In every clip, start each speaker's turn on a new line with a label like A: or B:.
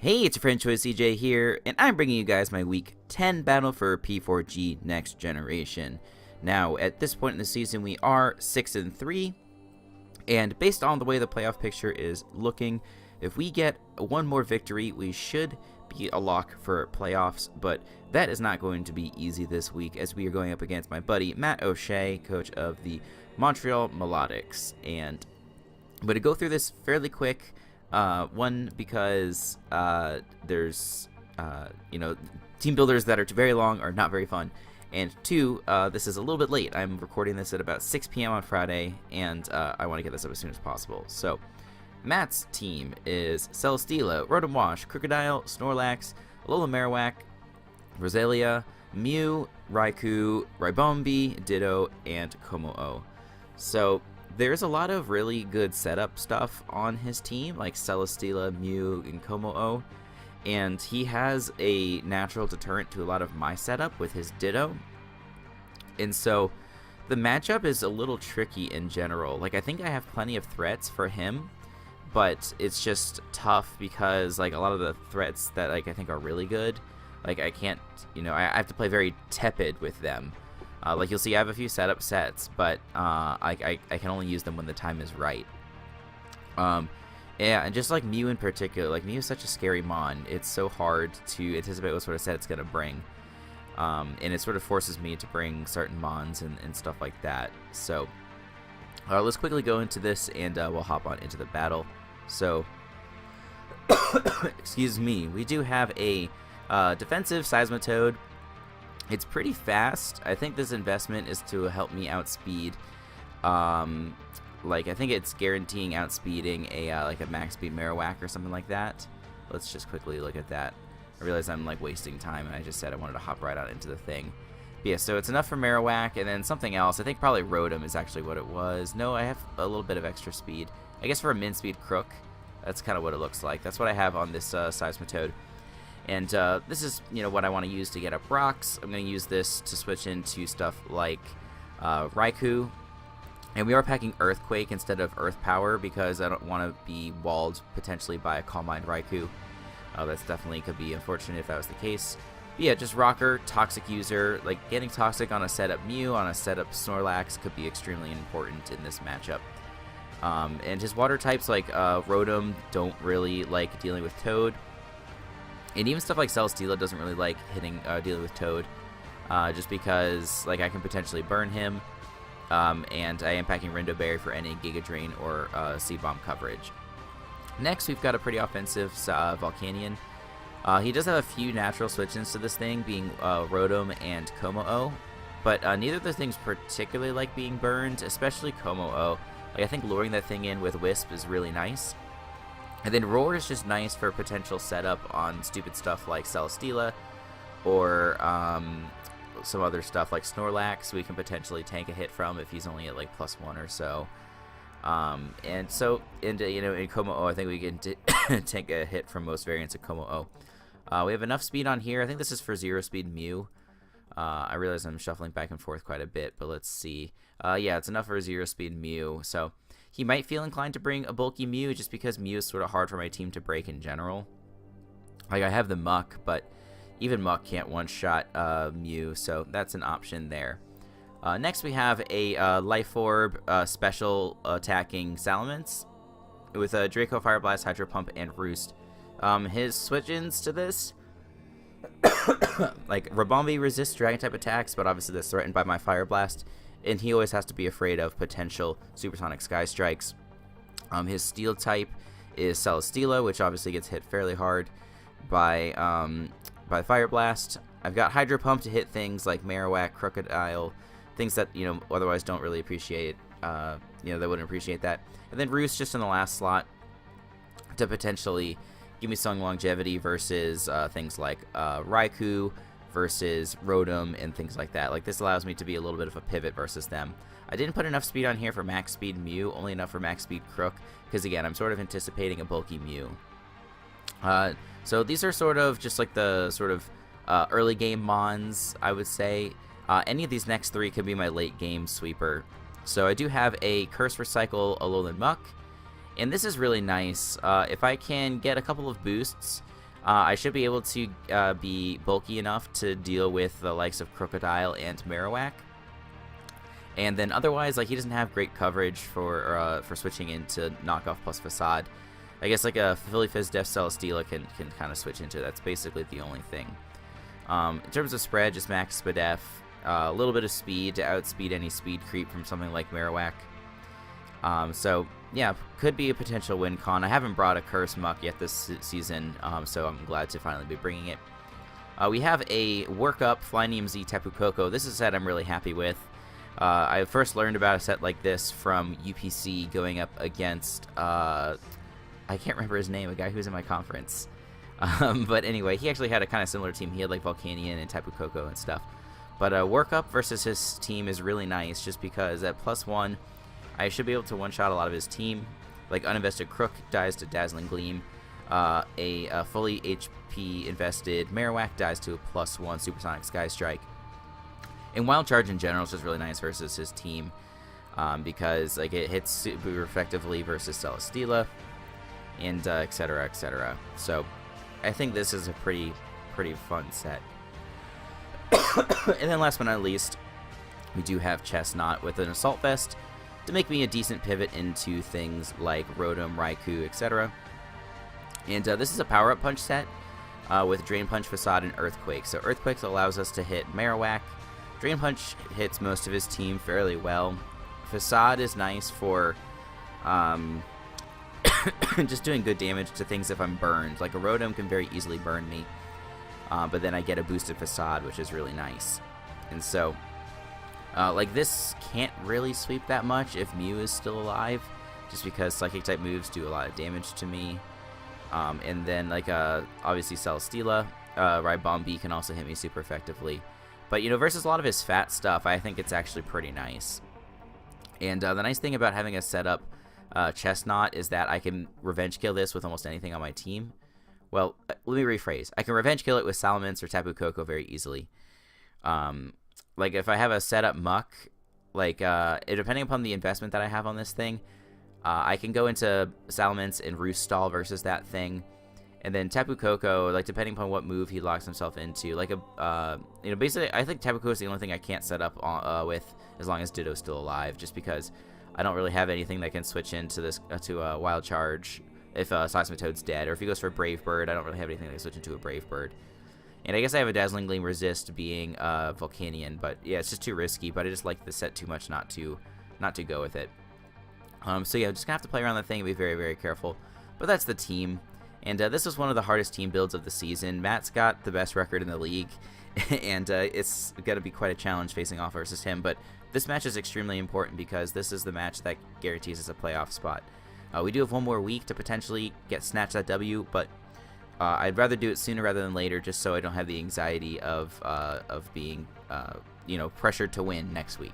A: Hey, it's your friend Choice CJ here, and I'm bringing you guys my Week 10 battle for P4G Next Generation. Now, at this point in the season, we are 6-3, and based on the way the playoff picture is looking, if we get one more victory, we should be a lock for playoffs, but that is not going to be easy this week, as we are going up against my buddy Matt O'Shea, coach of the Montreal Milotics, and I'm going to go through this fairly quick. One, because there's team builders that are very long are not very fun, and two, this is a little bit late. I'm recording this at about 6 p.m. on Friday, and I want to get this up as soon as possible. So Matt's team is Celesteela, Rotom Wash, Crocodile, Snorlax, Alola Marowak, Roselia, Mew, Raikou, Ribombee, Ditto, and Kommo-o. So there's a lot of really good setup stuff on his team, like Celesteela, Mew, and Kommo-o, and he has a natural deterrent to a lot of my setup with his Ditto, and so the matchup is a little tricky in general. Like, I think I have plenty of threats for him, but it's just tough because, like, a lot of the threats that, like, I think are really good, like, I can't, I have to play very tepid with them. Like, you'll see I have a few setup sets, but I can only use them when the time is right. Yeah, and just like Mew in particular, like, Mew is such a scary mon. It's so hard to anticipate what sort of set it's going to bring. And it sort of forces me to bring certain mons and stuff like that. So let's quickly go into this, and we'll hop on into the battle. So, excuse me, we do have a defensive Seismitoad. It's pretty fast. I think this investment is to help me outspeed. Like, I think it's guaranteeing outspeeding like a max speed Marowak or something like that. Let's just quickly look at that. I realize I'm like wasting time, and I just said I wanted to hop right out into the thing. But yeah, so it's enough for Marowak, and then something else. I think probably Rotom is actually what it was. No, I have a little bit of extra speed. I guess for a min speed Crook, that's kind of what it looks like. That's what I have on this Seismitoad. And this is, what I want to use to get up rocks. I'm going to use this to switch into stuff like Raikou. And we are packing Earthquake instead of Earth Power because I don't want to be walled potentially by a Calm Mind Raikou. That's definitely could be unfortunate if that was the case. But yeah, just Rocker, Toxic User. Like, getting Toxic on a setup Mew, on a setup Snorlax could be extremely important in this matchup. And his water types like Rotom don't really like dealing with Toad. And even stuff like Celesteela doesn't really like dealing with Toad, just because, like, I can potentially burn him, and I am packing Rindo Berry for any Giga Drain or Seed Bomb coverage. Next, we've got a pretty offensive Volcanion. He does have a few natural switch-ins to this thing, being Rotom and Kommo-o, but neither of the things particularly like being burned, especially Kommo-o. Like, I think luring that thing in with Wisp is really nice. And then Roar is just nice for potential setup on stupid stuff like Celesteela, or some other stuff like Snorlax we can potentially tank a hit from if he's only at like +1 or so. And so, in Kommo-o, I think we can tank a hit from most variants of Kommo-o. We have enough speed on here. I think this is for 0 speed Mew. I realize I'm shuffling back and forth quite a bit, but let's see. Yeah, it's enough for a 0 speed Mew. So he might feel inclined to bring a bulky Mew just because Mew is sort of hard for my team to break in general. Like, I have the Muck, but even Muck can't one-shot Mew, so that's an option there. Next, we have a Life Orb special attacking Salamence with a Draco, Fire Blast, Hydro Pump, and Roost. His switch-ins to this, like, Ribombee resists Dragon-type attacks, but obviously that's threatened by my Fire Blast, and he always has to be afraid of potential Supersonic Sky Strikes. His Steel type is Celesteela, which obviously gets hit fairly hard by Fire Blast. I've got Hydro Pump to hit things like Marowak, Crocodile, things that, otherwise don't really appreciate, they wouldn't appreciate that. And then Roost just in the last slot to potentially give me some longevity versus things like Raikou versus Rotom and things like that. Like, this allows me to be a little bit of a pivot versus them. I didn't put enough speed on here for max speed Mew, only enough for max speed Crook, because again, I'm sort of anticipating a bulky Mew. So these are sort of just like the sort of early game mons, I would say. Any of these next three could be my late game sweeper. So I do have a Curse Recycle Alolan Muck, and this is really nice. If I can get a couple of boosts, I should be able to be bulky enough to deal with the likes of Crocodile and Marowak. And then otherwise, like, he doesn't have great coverage for switching into knockoff plus Facade. I guess like a Philly Fizz Def Celesteela can kind of switch into. That's basically the only thing. In terms of spread, just max Spadef, a little bit of speed to outspeed any speed creep from something like Marowak. So yeah, could be a potential win con. I haven't brought a Curse Muck yet this season, so I'm glad to finally be bringing it. We have a Work Up Flying EMZ Tapu Koko. This is a set I'm really happy with. I first learned about a set like this from UPC going up against, I can't remember his name, a guy who was in my conference. But anyway, he actually had a kind of similar team. He had like Volcanion and Tapu Koko and stuff. But Work Up versus his team is really nice just because at +1, I should be able to one-shot a lot of his team. Like Uninvested Crook dies to Dazzling Gleam. A fully HP invested Marowak dies to a +1 Supersonic Sky Strike. And Wild Charge in general is just really nice versus his team because like it hits super effectively versus Celesteela and etc. etc. So I think this is a pretty fun set. And then last but not least, we do have Chestnut with an Assault Vest to make me a decent pivot into things like Rotom, Raikou, etc. And this is a power-up punch set with Drain Punch, Facade, and Earthquake. So Earthquake allows us to hit Marowak. Drain Punch hits most of his team fairly well. Facade is nice for just doing good damage to things if I'm burned. Like a Rotom can very easily burn me, but then I get a boosted Facade, which is really nice. And so, like this can't really sweep that much if Mew is still alive, just because Psychic-type moves do a lot of damage to me. And then, like, obviously Celesteela, Ribombee can also hit me super effectively. But, you know, versus a lot of his fat stuff, I think it's actually pretty nice. And the nice thing about having a setup Chestnut is that I can revenge kill this with almost anything on my team. Well, let me rephrase. I can revenge kill it with Salamence or Tapu Koko very easily. Like, if I have a setup Muck, like, depending upon the investment that I have on this thing, I can go into Salamence and Roost Stall versus that thing. And then Tapu Koko, like, depending upon what move he locks himself into, like, you know, basically, I think Tapu Koko is the only thing I can't set up with as long as Ditto's still alive, just because I don't really have anything that can switch into this, to a Wild Charge if Seismitoad's dead, or if he goes for a Brave Bird, I don't really have anything that can switch into a Brave Bird. And I guess I have a Dazzling Gleam resist being Volcanion, but yeah, it's just too risky, but I just like the set too much not to go with it. So yeah, just gonna have to play around the thing and be very, very careful. But that's the team. And this was one of the hardest team builds of the season. Matt's got the best record in the league, and it's going to be quite a challenge facing off versus him. But this match is extremely important because this is the match that guarantees us a playoff spot. We do have one more week to potentially snatch that W, but I'd rather do it sooner rather than later, just so I don't have the anxiety of being you know, pressured to win next week.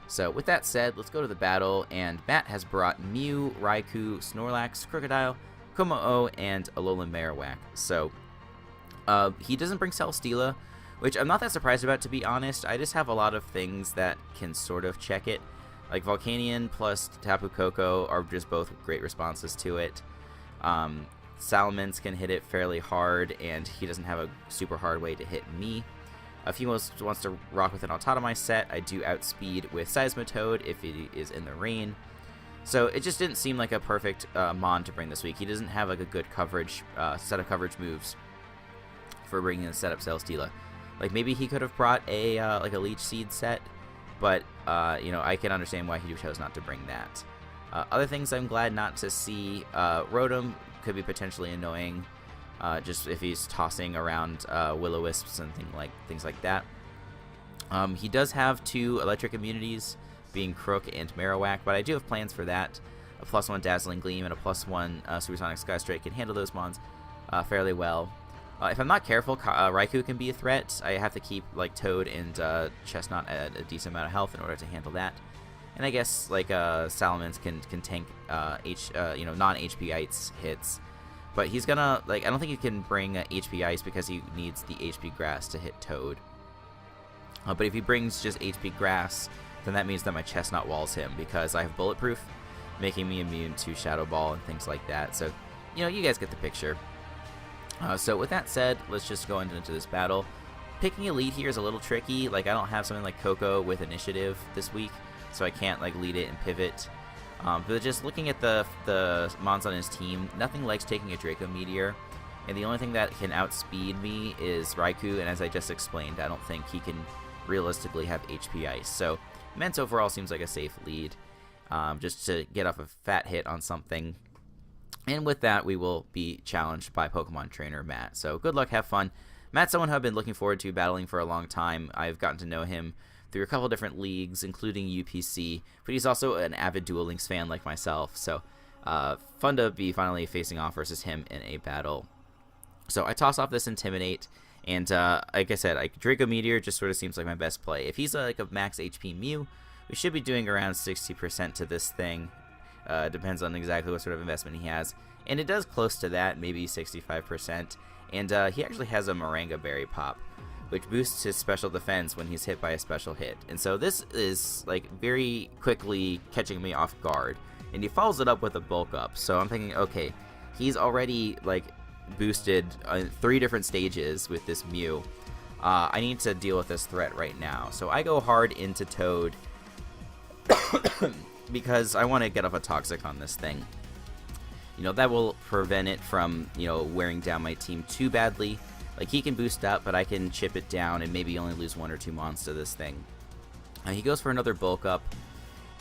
A: So with that said, let's go to the battle, and Matt has brought Mew, Raikou, Snorlax, Crocodile, Kommo-o, and Alolan Marowak. So he doesn't bring Celesteela, which I'm not that surprised about, to be honest. I just have a lot of things that can sort of check it. Like Volcanion plus Tapu Koko are just both great responses to it. Salamence can hit it fairly hard, and he doesn't have a super hard way to hit me. If he wants to rock with an Autotomy set, I do outspeed with Seismitoad if he is in the rain. So it just didn't seem like a perfect Mon to bring this week. He doesn't have like a good coverage set of coverage moves for bringing the setup Celesteela. Like maybe he could have brought a like a Leech Seed set, but you know, I can understand why he chose not to bring that. Other things I'm glad not to see. Rotom could be potentially annoying, just if he's tossing around Will-O-Wisps and things like that. He does have 2 electric immunities, being Crook and Marowak, but I do have plans for that. A +1 Dazzling Gleam and a +1 Supersonic Sky Strike can handle those mons fairly well. If I'm not careful, Raikou can be a threat. I have to keep like Toad and Chestnut at a decent amount of health in order to handle that. And I guess like Salamence can tank you know, non-HP Ice hits. But he's gonna, like, I don't think he can bring HP Ice because he needs the HP Grass to hit Toad. But if he brings just HP Grass, then that means that my Chestnut walls him because I have Bulletproof, making me immune to Shadow Ball and things like that. So, you know, you guys get the picture. So with that said, let's just go into this battle. Picking a lead here is a little tricky. Like, I don't have something like Coco with initiative this week, so I can't like lead it and pivot. But just looking at the mons on his team, nothing likes taking a Draco Meteor, and the only thing that can outspeed me is Raikou, and as I just explained, I don't think he can realistically have HP Ice. So Mence overall seems like a safe lead, just to get off a fat hit on something. And with that, we will be challenged by Pokemon Trainer Matt. So good luck, have fun. Matt's someone who I've been looking forward to battling for a long time. I've gotten to know him through a couple different leagues, including UPC, but he's also an avid Duel Links fan like myself. So fun to be finally facing off versus him in a battle. So I toss off this Intimidate, and like I said, Draco Meteor just sort of seems like my best play. If he's like a max HP Mew, we should be doing around 60% to this thing. Depends on exactly what sort of investment he has. And it does close to that, maybe 65%. And he actually has a Moringa Berry Pop, which boosts his special defense when he's hit by a special hit. And so this is like very quickly catching me off guard. And he follows it up with a Bulk Up. So I'm thinking, okay, he's already like boosted 3 different stages with this Mew. I need to deal with this threat right now. So I go hard into Toad because I want to get off a Toxic on this thing. You know, that will prevent it from, you know, wearing down my team too badly. Like, he can boost up, but I can chip it down and maybe only lose 1 or 2 mons to this thing. He goes for another Bulk Up.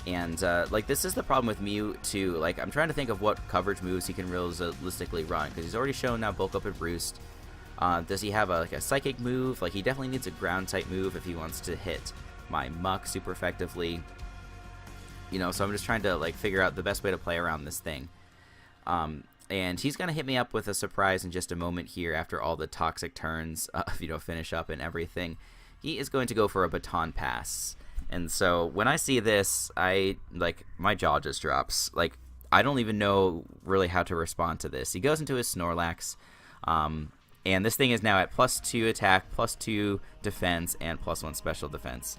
A: And, like, this is the problem with Mew, too. Like, I'm trying to think of what coverage moves he can realistically run, because he's already shown now Bulk Up and Roost. Does he have, like, a Psychic move? Like, he definitely needs a Ground-type move if he wants to hit my Muck super effectively. You know, so I'm just trying to, like, figure out the best way to play around this thing. And he's going to hit me up with a surprise in just a moment here after all the Toxic turns, you know, finish up and everything. He is going to go for a Baton Pass. And so when I see this, my jaw just drops. Like, I don't even know really how to respond to this. He goes into his Snorlax, and this thing is now at +2 attack, +2 defense, and +1 special defense.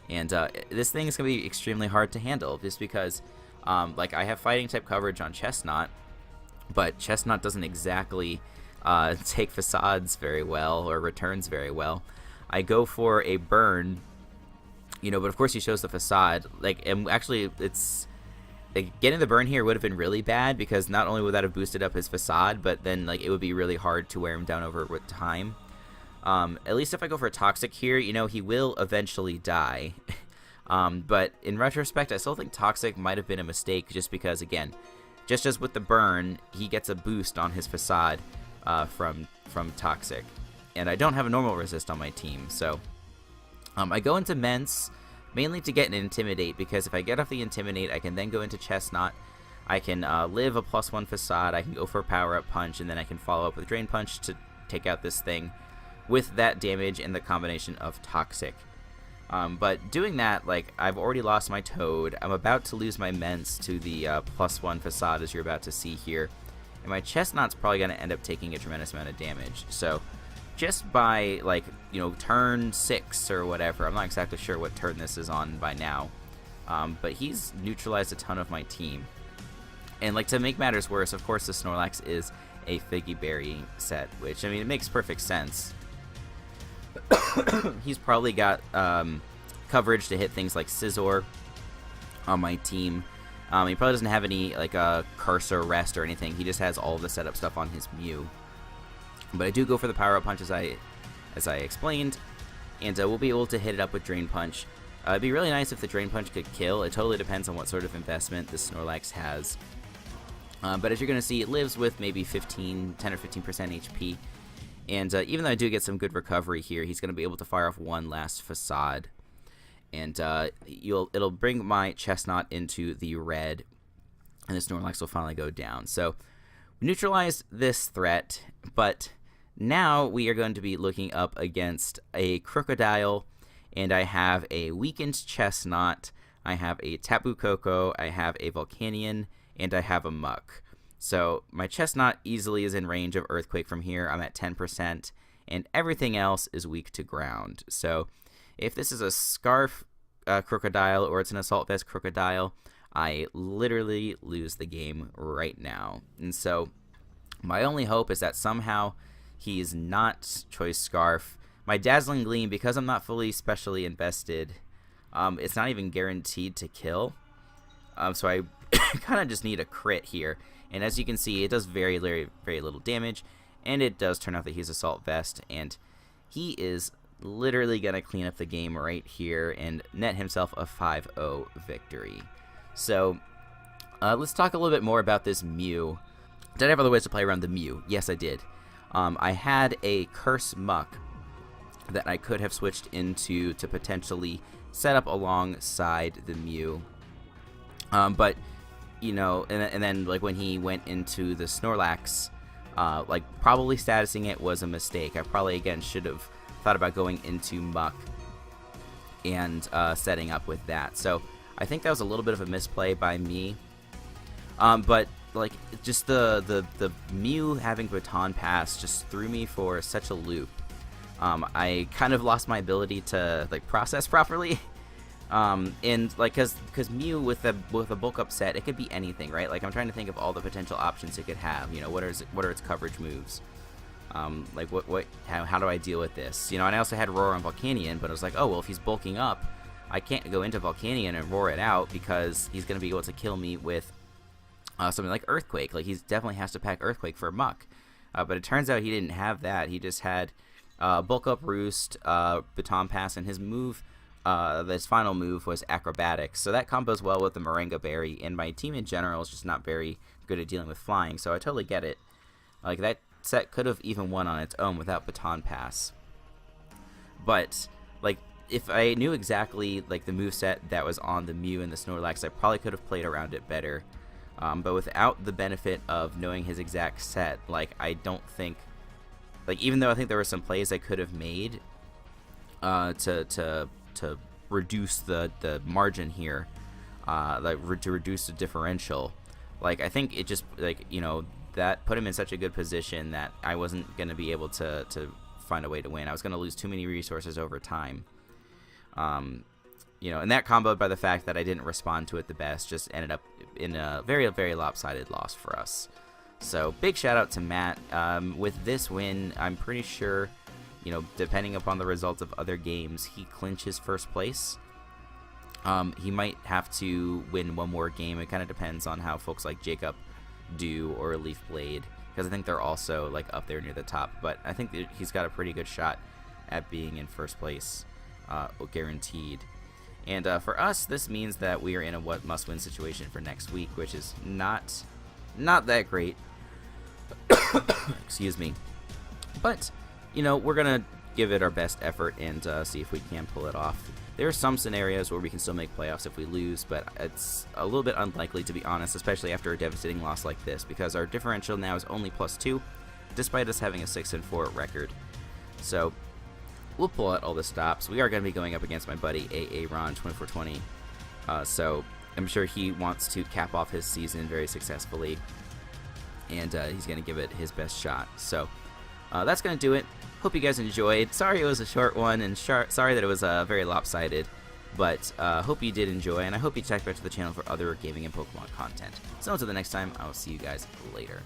A: And this thing is going to be extremely hard to handle just because, like, I have fighting type coverage on Chestnut, but Chestnut doesn't exactly take facades very well or returns very well. I go for a burn, you know, but of course he shows the facade. Like, and actually, it's like, getting the burn here would have been really bad because not only would that have boosted up his facade, but then like it would be really hard to wear him down over with time. At least if I go for a Toxic here, you know, he will eventually die. But in retrospect, I still think Toxic might have been a mistake just because, again, just as with the burn, he gets a boost on his facade from Toxic. And I don't have a normal resist on my team, so I go into Mence mainly to get an Intimidate, because if I get off the Intimidate, I can then go into Chestnut. I can live a +1 facade, I can go for a Power-Up Punch, and then I can follow up with Drain Punch to take out this thing with that damage and the combination of Toxic. But doing that, like, I've already lost my Toad. I'm about to lose my Mence to the +1 facade, as you're about to see here. And my Chestnut's probably going to end up taking a tremendous amount of damage. So just by, like, you know, turn 6 or whatever, I'm not exactly sure what turn this is on by now. But he's neutralized a ton of my team. And, like, to make matters worse, of course, the Snorlax is a Figgy Berry set, which, I mean, it makes perfect sense. He's probably got coverage to hit things like Scizor on my team. He probably doesn't have any like Curse or Rest or anything. He just has all the setup stuff on his Mew. But I do go for the Power-Up Punch as I explained, and we'll be able to hit it up with Drain Punch. It'd be really nice if the Drain Punch could kill. It totally depends on what sort of investment the Snorlax has. But as you're going to see, it lives with maybe 10 or 15% HP. And even though I do get some good recovery here, he's going to be able to fire off one last Facade. And it'll bring my Chestnut into the red, and the Snorlax will finally go down. So we neutralized this threat, but now we are going to be looking up against a Crocodile, and I have a weakened Chestnut, I have a Tapu Koko, I have a Volcanion, and I have a Muck. So my Chestnut easily is in range of Earthquake from here. I'm at 10%, and everything else is weak to ground. So if this is a Scarf Crocodile or it's an Assault Vest Crocodile, I literally lose the game right now. And so my only hope is that somehow He's not Choice Scarf. My Dazzling Gleam, because I'm not fully specially invested, it's not even guaranteed to kill. So I kind of just need a crit here. And as you can see, it does very, very, very little damage. And it does turn out that he's Assault Vest. And he is literally going to clean up the game right here and net himself a 5-0 victory. So let's talk a little bit more about this Mew. Did I have other ways to play around the Mew? Yes, I did. I had a Curse Muck that I could have switched into to potentially set up alongside the Mew. But, you know, and then like when he went into the Snorlax, like probably statusing it was a mistake. I probably, again, should have thought about going into Muck and setting up with that. So I think that was a little bit of a misplay by me. But like just the Mew having Baton Pass just threw me for such a loop. I kind of lost my ability to like process properly. And like because Mew with a bulk up set, it could be anything, right? Like I'm trying to think of all the potential options it could have. You know, what are its coverage moves? Like how do I deal with this? You know, and I also had Roar on Volcanion, but I was like, oh well, if he's bulking up, I can't go into Volcanion and roar it out because he's gonna be able to kill me with something like Earthquake. Like he definitely has to pack Earthquake for Muck. But it turns out he didn't have that. He just had bulk up Roost, Baton Pass, and his move. His final move was Acrobatics, so that combos well with the Moringa Berry, and my team in general is just not very good at dealing with flying, so I totally get it. Like, that set could have even won on its own without Baton Pass. But, like, if I knew exactly, like, the moveset that was on the Mew and the Snorlax, I probably could have played around it better. But without the benefit of knowing his exact set, like, I don't think... Like, even though I think there were some plays I could have made to reduce the margin here, to reduce the differential, like I think it just, like, you know, that put him in such a good position that I wasn't going to be able to find a way to win. I was going to lose too many resources over time. You know, and that comboed by the fact that I didn't respond to it the best just ended up in a very, very lopsided loss for us. So big shout out to Matt. With this win, I'm pretty sure, you know, depending upon the results of other games, he clinches first place. He might have to win one more game. It kind of depends on how folks like Jacob do or Leaf Blade, because I think they're also like up there near the top. But I think that he's got a pretty good shot at being in first place, guaranteed. And for us, this means that we are in a what must-win situation for next week, which is not that great. Excuse me. But, you know, we're going to give it our best effort and see if we can pull it off. There are some scenarios where we can still make playoffs if we lose, but it's a little bit unlikely, to be honest, especially after a devastating loss like this, because our differential now is only +2, despite us having a 6-4 record. So we'll pull out all the stops. We are going to be going up against my buddy AA Ron 2420, so I'm sure he wants to cap off his season very successfully, and he's going to give it his best shot. So that's going to do it. Hope you guys enjoyed. Sorry it was a short one, and sorry that it was very lopsided, but hope you did enjoy, and I hope you check back to the channel for other gaming and Pokemon content. So until the next time, I will see you guys later.